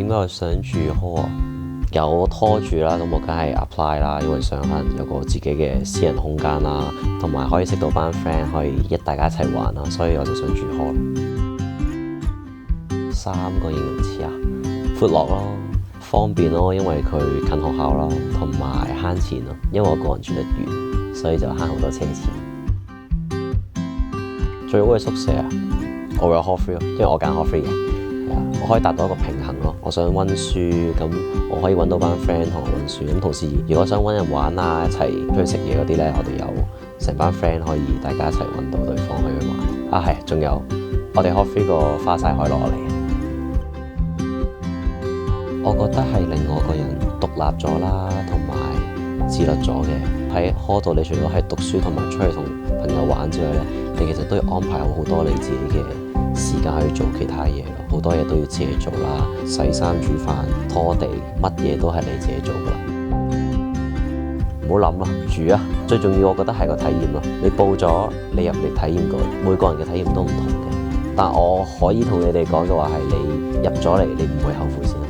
點解想住 hall 啊？有拖住啦，咁我梗係 apply 啦，因為想可能有個自己嘅私人空間啦，同埋可以識到班 friend，可以大家一齊玩啦，所以我就想住 hall。3個形容詞啊，闊落咯，方便咯，因為佢近學校啦，同埋慳錢咯，因為我個人住得遠，所以就慳好多車錢。最好嘅宿舍啊，我會有 hall free 咯，因為我揀 hall free 嘅。我可以達到一個平衡咯。我想溫書，咁我可以揾到班 friend 同我溫書。咁同時，如果想揾人玩啊，一齊出去食嘢嗰啲呢，我哋有成班 friend 可以大家一齊揾到對方去玩。啊係，仲有我哋 hall free 個花晒海螺嚟。我覺得係令我個人獨立咗啦，同埋自律咗嘅。喺 hall 度，你除咗係讀書同埋出去同朋友玩之外呢，你其實都要安排好多你自己嘅時間去做其他嘢咯，好多嘢都要自己做啦，洗衫煮飯拖地，乜嘢都係你自己做噶啦。唔好諗啦，住啊！最重要我覺得係個體驗咯。你報咗，你入嚟體驗過，每個人嘅體驗都唔同嘅。但我可以同你哋講嘅話係，你入咗嚟，你唔會後悔先。